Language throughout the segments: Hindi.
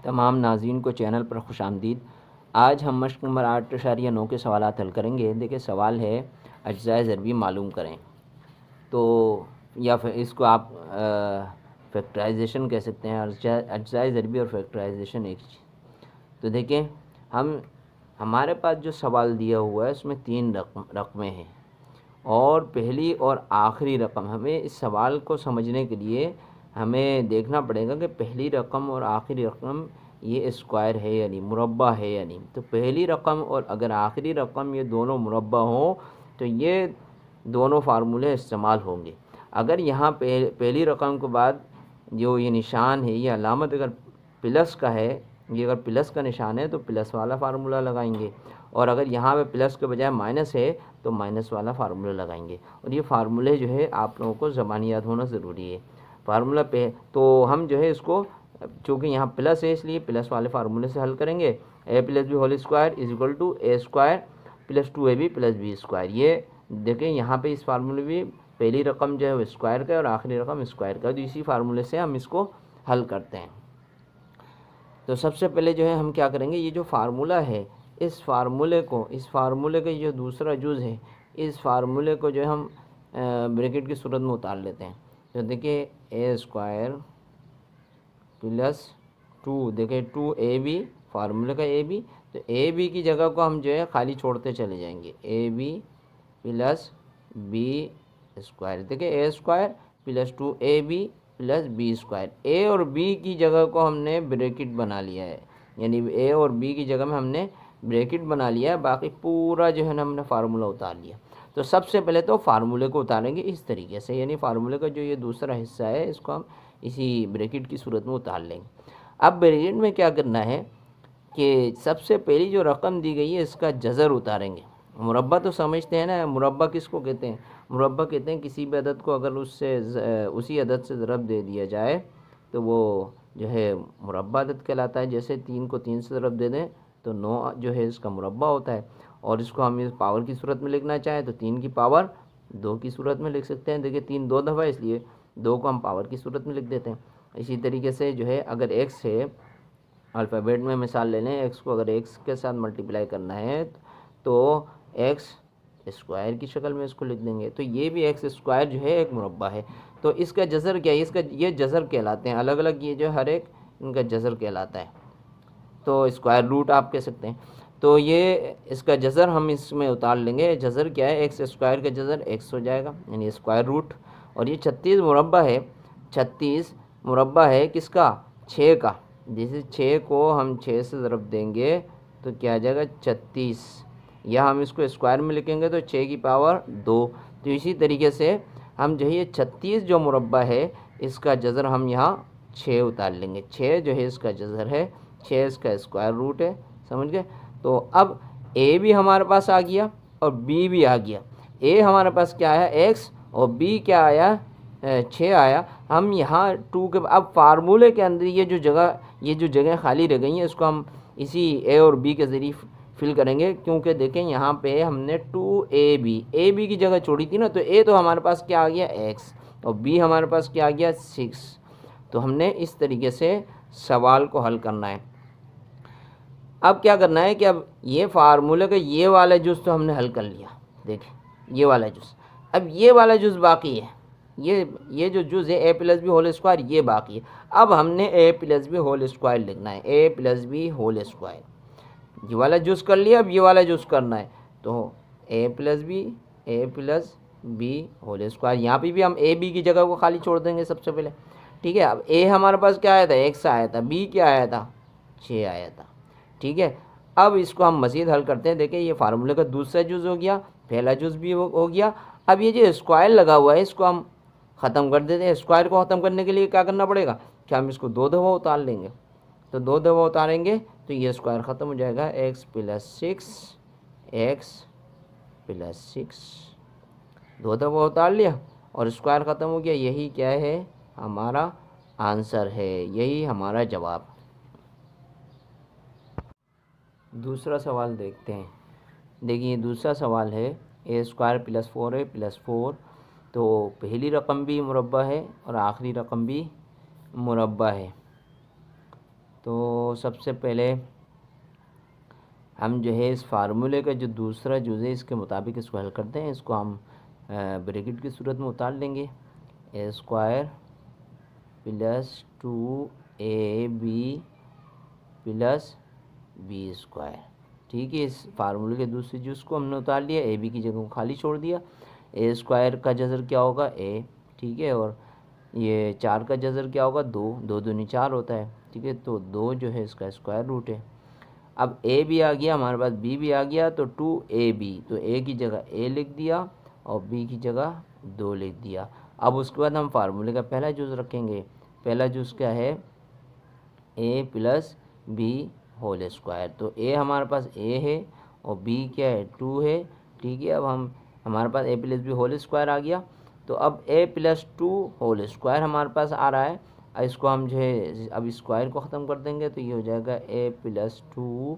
तमाम नाज़रीन को चैनल पर खुशामदीद। आज हम मश्क नंबर 8.9 के सवालात हल करेंगे। देखिए सवाल है अज्ज़ाए ज़रबी मालूम करें। तो या फिर इसको आप फैक्टराइजेशन कह सकते हैं। अज्ज़ाए ज़रबी और फैक्टराइजेशन एक चीज़। तो देखें हमारे पास जो सवाल दिया हुआ है उसमें 3 रकमें हैं और पहली और आखिरी रकम। हमें इस सवाल को समझने के लिए हमें देखना पड़ेगा कि पहली रकम और आखिरी रकम ये स्क्वायर है या नहीं, मुरब्बा है या नहीं। तो पहली रकम और अगर आखिरी रकम ये दोनों मुरब्बा हो तो ये दोनों फार्मूले इस्तेमाल होंगे। अगर यहाँ पहली रकम के बाद जो ये निशान है, ये अलामत अगर प्लस का है, ये अगर प्लस का निशान है तो प्लस वाला फार्मूला लगाएंगे, और अगर यहाँ पे प्लस के बजाय माइनस है तो माइनस वाला फार्मूला लगाएंगे। और ये फार्मूले जो है आप लोगों को ज़बानी याद होना ज़रूरी है। फार्मूला पे तो हम जो है इसको, चूँकि यहाँ प्लस है इसलिए प्लस वाले फार्मूले से हल करेंगे। A plus B whole square is equal to a square plus 2ab plus B square. ये देखें यहाँ पे इस फार्मूले में पहली रकम जो है वो स्क्वायर का और आखिरी रकम स्क्वायर का, तो इसी फार्मूले से हम इसको हल करते हैं। तो सबसे पहले जो है हम क्या करेंगे, ये जो फार्मूला है इस फार्मूले का जो दूसरा जुज़ है इस फार्मूले को जो है हम ब्रैकेट की सूरत में उतार लेते हैं। तो देखिए ए स्क्वायर प्लस 2, देखिए 2ab फार्मूले का ए बी, तो ए बी की जगह को हम जो है खाली छोड़ते चले जाएंगे। A b plus B square, देखिए a square plus 2ab plus B square. A और बी की जगह को हमने ब्रैकेट बना लिया है, यानी ए और बी की जगह में हमने ब्रैकेट बना लिया है, बाकी पूरा जो है ना हमने फार्मूला उतार लिया। तो सबसे पहले तो फार्मूले को उतारेंगे इस तरीके से, यानी फार्मूले का जो ये दूसरा हिस्सा है इसको हम इसी ब्रैकेट की सूरत में उतार लेंगे। अब ब्रैकेट में क्या करना है कि सबसे पहली जो रकम दी गई है इसका जज़र उतारेंगे। मुरब्बा तो समझते हैं ना, मुरब्बा किसको कहते हैं? मुरब्बा कहते हैं किसी भी अदद को अगर उससे उसी अदद से ज़रब दे दिया जाए तो वो जो है मुरब्बा अदद कहलाता है। जैसे 3 को 3 से ज़रब दे दें तो 9 जो है इसका मुरब्बा होता है। और इसको हम इस पावर की सूरत में लिखना चाहें तो 3 की पावर 2 की सूरत में लिख सकते हैं। देखिए 3 2 दफ़ा, इसलिए 2 को हम पावर की सूरत में लिख देते हैं। इसी तरीके से जो है अगर एक्स है, अल्फ़ाबेट में मिसाल ले लें, एक्स को अगर एक्स के साथ मल्टीप्लाई करना है तो एक्स स्क्वायर की शक्ल में इसको लिख देंगे। तो ये भी एक्स स्क्वायर जो है एक मुरब्बा है। तो इसका जज़र क्या है, इसका ये जज़र कहलाते हैं, अलग अलग ये जो हर एक इनका जज़र कहलाता है। तो स्क्वायर रूट आप कह सकते हैं। तो ये इसका जज़र हम इसमें उतार लेंगे। जज़र क्या है, एक्स स्क्वायर का जज़र एक्स हो जाएगा यानी स्क्वायर रूट। और ये 36 मुरब्बा है, 36 मुरब्बा है किसका? 6 का। जैसे 6 को हम 6 से ज़रब देंगे तो क्या आ जाएगा 36, या हम इसको स्क्वायर में लिखेंगे तो 6 की पावर 2। तो इसी तरीके से हम जो है ये 36 जो मुरब्बा है इसका जज़र हम यहाँ 6 उतार लेंगे। 6 जो है इसका जज़र है, 6 इसका स्क्वायर रूट है, समझ गए। तो अब ए भी हमारे पास आ गया और बी भी आ गया। ए हमारे पास क्या आया एक्स, और बी क्या आया 6 आया। हम यहाँ 2 के अब फार्मूले के अंदर ये जो जगह खाली रह गई हैं इसको हम इसी ए और बी के ज़रिए फिल करेंगे, क्योंकि देखें यहाँ पे हमने 2ab की जगह छोड़ी थी ना, तो ए तो हमारे पास क्या आ गया एक्स और बी हमारे पास क्या आ गया 6। तो हमने इस तरीके से सवाल को हल करना है। अब क्या करना है कि अब ये फार्मूले का ये वाला जुज़ तो हमने हल कर लिया, देखें ये वाला जुज़। अब ये वाला जुज़ बाकी है, ये जो जुज़ है ए प्लस बी होल स्क्वायर ये बाकी है। अब हमने ए प्लस बी होल स्क्वायर लिखना है, ए प्लस बी होल स्क्वायर। ये वाला जुज़ कर लिया, अब ये वाला जुज़ करना है। तो ए प्लस बी होल स्क्वायर, यहाँ पे भी हम ए बी की जगह को खाली छोड़ देंगे सबसे पहले, ठीक है। अब ए हमारे पास क्या आया था एक्स आया था, बी क्या आया था 6 आया था, ठीक है। अब इसको हम मज़ीद हल करते हैं। देखिए ये फार्मूले का दूसरा जुज़ हो गया, पहला जुज़ भी हो गया। अब ये जो स्क्वायर लगा हुआ है इसको हम ख़त्म कर देते हैं। स्क्वायर को ख़त्म करने के लिए क्या करना पड़ेगा कि हम इसको 2 दफ़ा उतार लेंगे। तो 2 दफ़ा उतारेंगे तो ये स्क्वायर ख़त्म हो जाएगा, एक्स प्लस 6 2 दफ़ा उतार लिया और स्क्वायर ख़त्म हो गया। यही क्या है हमारा आंसर है, यही हमारा जवाब। दूसरा सवाल देखते हैं। देखिए दूसरा सवाल है a square plus 4a plus 4। तो पहली रकम भी मुरब्बा है और आखिरी रकम भी मुरब्बा है। तो सबसे पहले हम जो है इस फार्मूले का जो दूसरा जुज़ है इसके मुताबिक इसको हल करते हैं। इसको हम ब्रैकेट की सूरत में उतार लेंगे। A square plus 2ab plus B square. ठीक है, इस फार्मूले के दूसरे जुज़ को हमने उतार लिया, ए बी की जगह को खाली छोड़ दिया। ए स्क्वायर का जज़र क्या होगा, ए। ठीक है, और ये 4 का जज़र क्या होगा, 2। 2 दूनी 4 होता है। ठीक है, तो 2 जो है इसका स्क्वायर रूट है। अब ए भी आ गया हमारे पास, बी भी आ गया, तो 2ab, तो ए की जगह ए लिख दिया और बी की जगह 2 लिख दिया। अब उसके बाद हम फार्मूले का पहला जुज़ रखेंगे। पहला जुज़ क्या है, ए प्लस बी होल स्क्वायर। तो ए हमारे पास ए है और बी क्या है, 2 है। ठीक है, अब हमारे पास ए प्लस बी होल स्क्वायर आ गया। तो अब ए प्लस 2 होल स्क्वायर हमारे पास आ रहा है। इसको हम जो है अब स्क्वायर को ख़त्म कर देंगे, तो ये हो जाएगा ए प्लस 2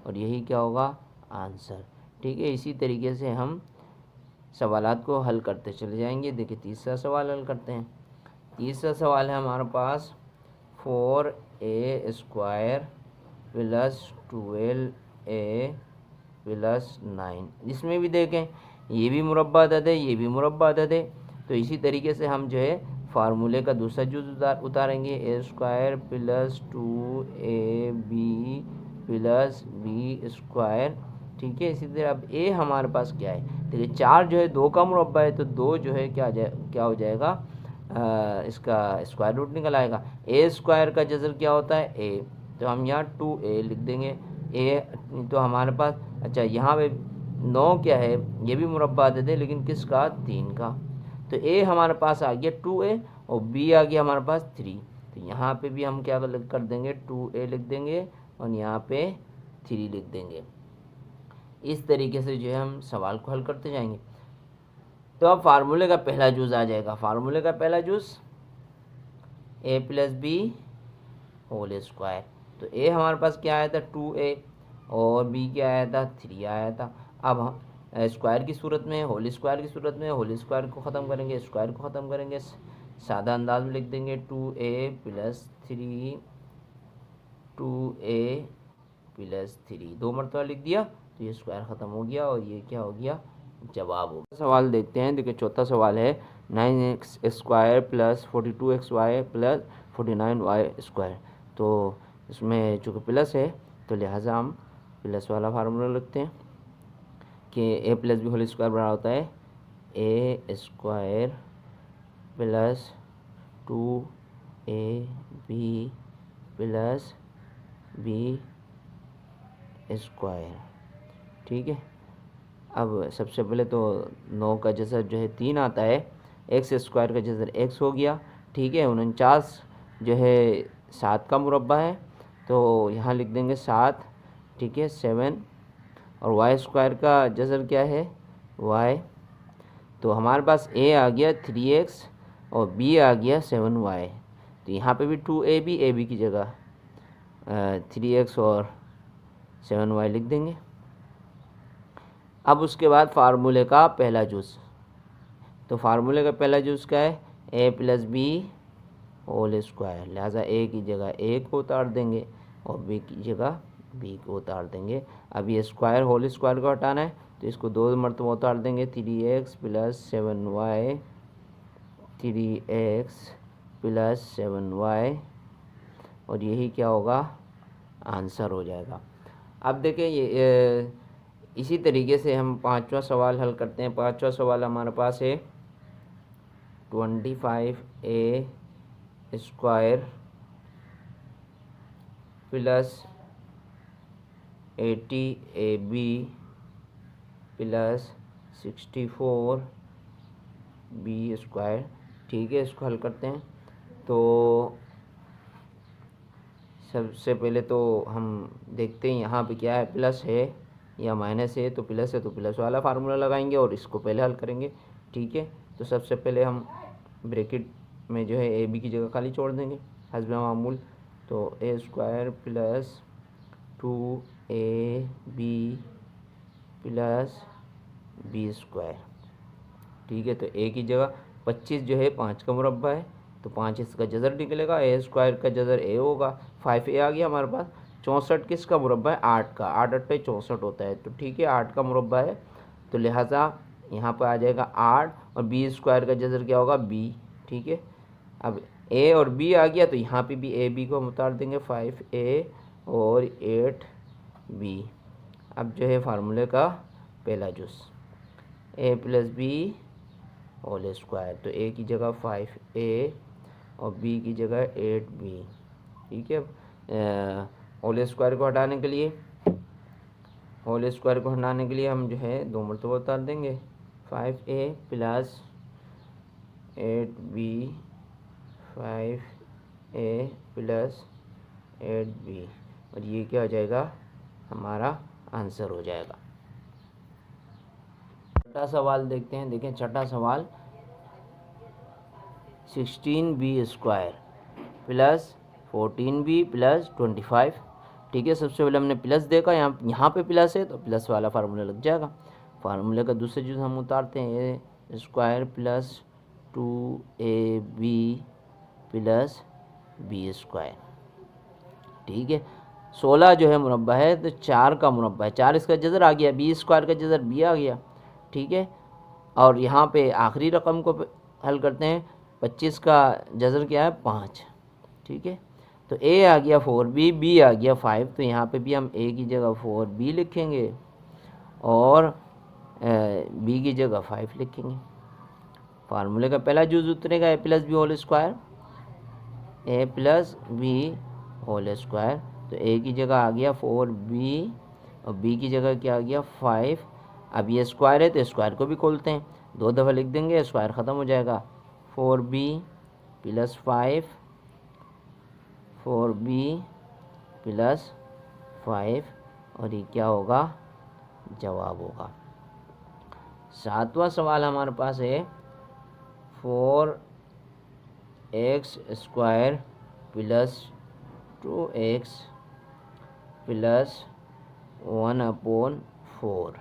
और यही क्या होगा, आंसर। ठीक है, इसी तरीके से हम सवालात को हल करते चले जाएंगे। देखिए तीसरा सवाल हल करते हैं। तीसरा सवाल है हमारे पास 4a square plus 12a plus 9। इसमें भी देखें, ये भी मुरब्बा अदद है, ये भी मुरब्बा अदद है। तो इसी तरीके से हम जो है फार्मूले का दूसरा जुज़ उतारेंगे। A square plus 2ab plus B square. ठीक है, इसी तरह अब ए हमारे पास क्या है, देखिए 4 जो है 2 का मुरब्बा है, तो 2 जो है क्या हो जाएगा, इसका स्क्वायर रूट निकल आएगा। ए स्क्वायर का जज़र क्या होता है, ए, तो हम यहाँ 2a लिख देंगे। ए तो हमारे पास, अच्छा यहाँ पे 9 क्या है, ये भी मुरब्बा दे दे, लेकिन किसका, 3 का। तो ए हमारे पास आ गया 2a और बी आ गया हमारे पास 3। तो यहाँ पे भी हम क्या कर देंगे, 2a लिख देंगे और यहाँ पे 3 लिख देंगे। इस तरीके से जो है हम सवाल को हल करते जाएंगे। तो अब फार्मूले का पहला जुज़ आ जाएगा। फार्मूले का पहला जुज़ ए प्लस बी होल स्क्वायर। तो ए हमारे पास क्या आया था, 2a और बी क्या आया था, 3 आया था। अब हम स्क्वायर की सूरत में, होल स्क्वायर की सूरत में होल स्क्वायर को ख़त्म करेंगे, स्क्वायर को ख़त्म करेंगे, सादा अंदाज में लिख देंगे 2a प्लस 3, 2a प्लस 3, 2 मरतबा लिख दिया, तो ये स्क्वायर ख़त्म हो गया और ये क्या हो गया, जवाब हो गया। सवाल देखते हैं। देखिए चौथा सवाल है 9x square plus 42xy plus 49y square. तो इसमें चूँकि प्लस है तो लिहाजा हम प्लस वाला फार्मूला लिखते हैं कि a plus B whole square बराबर होता है a square plus 2ab plus B square. ठीक है, अब सबसे पहले तो 9 का जज़र जो है 3 आता है, एक्स स्क्वायर का जज़र x हो गया। ठीक है, 49 जो है 7 का मुरब्बा है, तो यहाँ लिख देंगे 7। ठीक है, 7 और वाई स्क्वायर का जज़र क्या है, y। तो हमारे पास a आ गया 3x और b आ गया 7y। तो यहाँ पे भी 2ab, ab की जगह 3x और 7y लिख देंगे। अब उसके बाद फार्मूले का पहला जुज़। तो फार्मूले का पहला जुज़ क्या है, ए प्लस बी होल स्क्वायर। लिहाजा ए की जगह ए को उतार देंगे और बी की जगह बी को उतार देंगे। अब ये स्क्वायर होल स्क्वायर को हटाना है, तो इसको 2 मरतबा उतार देंगे। 3x plus 7y, 3x plus 7y, और यही क्या होगा, आंसर हो जाएगा। अब देखें ये इसी तरीके से हम पांचवा सवाल हल करते हैं। पांचवा सवाल हमारे पास है 25a square plus 80ab plus 64b square. ठीक है, इसको हल करते हैं। तो सबसे पहले तो हम देखते हैं यहाँ पे क्या है, प्लस है या माइनस है। तो प्लस है तो प्लस वाला फार्मूला लगाएंगे और इसको पहले हल करेंगे। ठीक है, तो सबसे पहले हम ब्रैकेट में जो है ए बी की जगह खाली छोड़ देंगे हस्ब मामूल। तो a square plus 2ab plus B square. ठीक है, तो ए की जगह 25 जो है 5 का मुरब्बा है, तो तो 5 इसका जज़र निकलेगा, ए स्क्वायर का जज़र ए होगा, 5a आ गया हमारे पास। 64 किसका मुरब्बा है? 8 का, 8 8 64 होता है, तो ठीक है 8 का मुरब्बा है, तो लिहाजा यहाँ पर आ जाएगा 8 और बी स्क्वायर का जज़र क्या होगा? b, ठीक है। अब a और b आ गया तो यहाँ पे भी a b को हम उतार देंगे, 5a और 8b। अब जो है फार्मूले का पहला जुज़ a plus B whole square, तो a की जगह 5a और b की जगह 8b, ठीक है। होल स्क्वायर को हटाने के लिए हम जो है 2 मरतबा उतार देंगे, 5a plus 8b, 5a plus 8b, और ये क्या हो जाएगा? हमारा आंसर हो जाएगा। छठा सवाल देखते हैं। देखें छठा सवाल, 16b square plus 14b plus 25, ठीक है। सबसे पहले हमने प्लस देखा, यहाँ पे प्लस है तो प्लस वाला फार्मूला लग जाएगा। फार्मूले का दूसरे चीज़ हम उतारते हैं, a square plus 2ab plus B square, ठीक है। 16 जो है मुरब्बा है तो 4 का मुरब्बा है, 4 इसका जज़र आ गया, बी स्क्वायर का जज़र b आ गया, ठीक है। और यहाँ पे आखिरी रकम को हल करते हैं, 25 का जज़र क्या है? 5, ठीक है। तो a आ गया 4b, b आ गया 5, तो यहाँ पे भी हम a की जगह 4b लिखेंगे और b की जगह 5 लिखेंगे। फार्मूले का पहला जुज़ उतरेगा a plus B whole square, a plus B whole square, तो a की जगह आ गया 4b और b की जगह क्या आ गया? 5। अब ये स्क्वायर है तो स्क्वायर को भी खोलते हैं, 2 दफ़ा लिख देंगे, स्क्वायर ख़त्म हो जाएगा, 4b प्लस 5, 4b प्लस 5, और ये क्या होगा? जवाब होगा। सातवां सवाल हमारे पास है, 4x square plus 2x plus 1/4।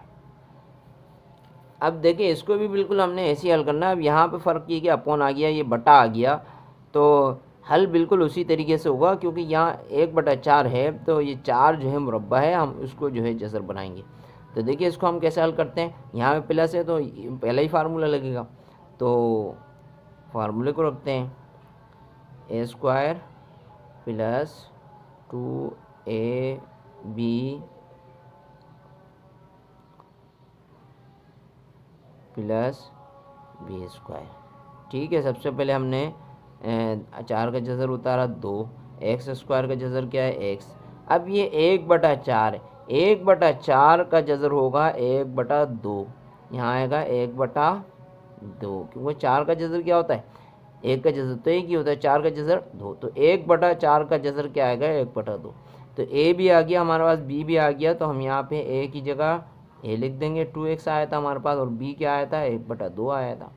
अब देखिए इसको भी बिल्कुल हमने ऐसे ही हल करना है। अब यहाँ पे फ़र्क ये कि अपॉन आ गया, ये बटा आ गया, तो हल बिल्कुल उसी तरीके से होगा, क्योंकि यहाँ 1/4 है, तो ये 4 जो है मुरब्बा है, हम उसको जो है जज़र बनाएंगे। तो देखिए इसको हम कैसे हल करते हैं, यहाँ पे प्लस है तो पहला ही फार्मूला लगेगा, तो फार्मूले को रखते हैं, a square plus 2ab plus B square, ठीक है। सबसे पहले हमने 4 का जज़र उतारा 2, एक्स स्क्वायर का जज़र क्या है? x। अब ये 1/4 है, 1/4 का जज़र होगा 1/2, यहाँ आएगा 1/2, क्योंकि 4 का जज़र क्या होता है? 1 का जज़र तो 1 ही होता है, 4 का जज़र 2, तो 1/4 का जज़र क्या आएगा? 1/2। तो a भी आ गया हमारे पास, b भी आ गया, तो हम यहाँ पे a की जगह a लिख देंगे, 2x आया था हमारे पास, और b क्या आया था? 1/2 आया था,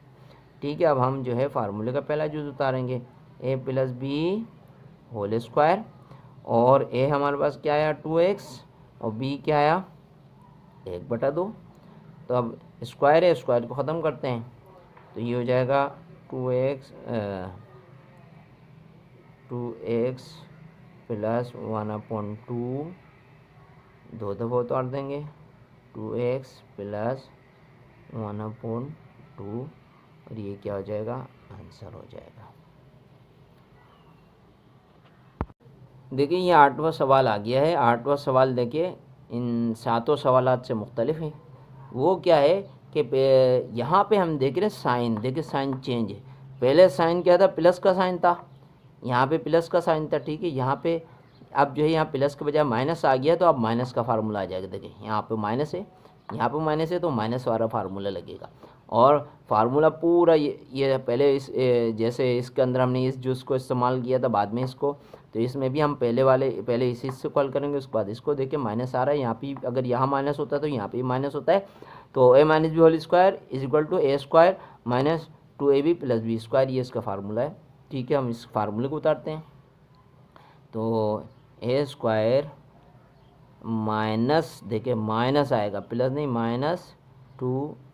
ठीक है। अब हम जो है फार्मूले का पहला जुज़ उतारेंगे, a plus B whole square, और a हमारे पास क्या आया? 2x, और b क्या आया? 1/2। तो अब स्क्वायर है, स्क्वायर को ख़त्म करते हैं, तो ये हो जाएगा 2x प्लस 1/2, 2 दफ़ा उतार देंगे, 2x प्लस 1/2, और ये क्या हो जाएगा? आंसर हो जाएगा। देखिए ये 8वां सवाल आ गया है। 8वां सवाल देखिए इन 7 सवालात से मुख्तलिफ है। वो क्या है कि यहाँ पे हम देख रहे हैं साइन, देखिए साइन चेंज है। पहले साइन क्या था? प्लस का साइन था, यहाँ पे प्लस का साइन था, ठीक है। यहाँ पे अब जो है यहाँ प्लस के बजाय माइनस आ गया, तो अब माइनस का फार्मूला आ जाएगा। देखिए यहाँ पे माइनस है, यहाँ पे माइनस है, तो माइनस वाला फार्मूला लगेगा। और फार्मूला पूरा ये पहले इस जैसे इसके अंदर हमने इस जूस को इस्तेमाल किया था, बाद में इसको, तो इसमें भी हम पहले इस हिस्से को हल करेंगे, उसके बाद इसको। देखिए माइनस आ रहा है यहाँ पे, अगर यहाँ माइनस होता है तो यहाँ पे भी माइनस होता है, तो a minus B whole square is equal to a square minus 2ab plus B square, ये इसका फार्मूला है, ठीक है। हम इस फार्मूले को उतारते हैं, तो a स्क्वायर माइनस, देखिए माइनस आएगा, प्लस नहीं, minus 2ab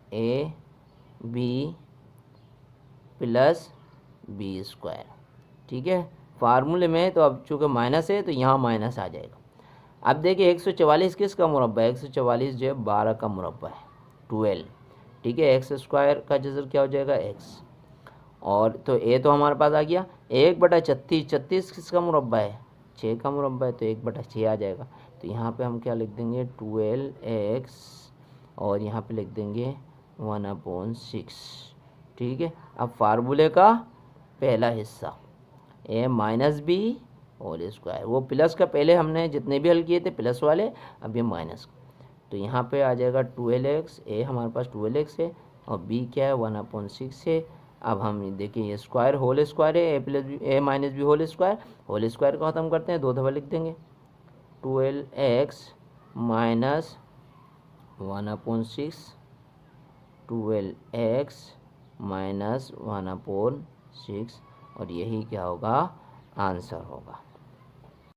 plus B square, ठीक है, फार्मूले में तो अब चूँकि माइनस है तो यहाँ माइनस आ जाएगा। अब देखिए 144 किसका मुरब्बा है, 144 जो है 12 का मुरब्बा है, 12। ठीक है, एक्स स्क्वायर का जज़र क्या हो जाएगा, एक्स। और तो ए तो हमारे पास आ गया, 1/36, 36 किसका मुरब्बा है, 6 का मुरब्बा है, तो 1/6 आ जाएगा। तो यहाँ पे हम क्या लिख देंगे, 12x, और यहाँ पे लिख देंगे 1/6। ठीक है, अब फार्मूले का पहला हिस्सा a-b होल स्क्वायर, वो प्लस का पहले हमने जितने भी हल किए थे प्लस वाले, अब ये माइनस। तो यहाँ पे आ जाएगा 12x, ए हमारे पास 12x है और b क्या है, 1/6 है। अब हम देखिए ये स्क्वायर होल स्क्वायर है, a-b होल स्क्वायर को ख़त्म करते हैं, 2 दफ़ा लिख देंगे, 12x माइनस 1/6, 12x माइनस 1/6, और यही क्या होगा, आंसर होगा।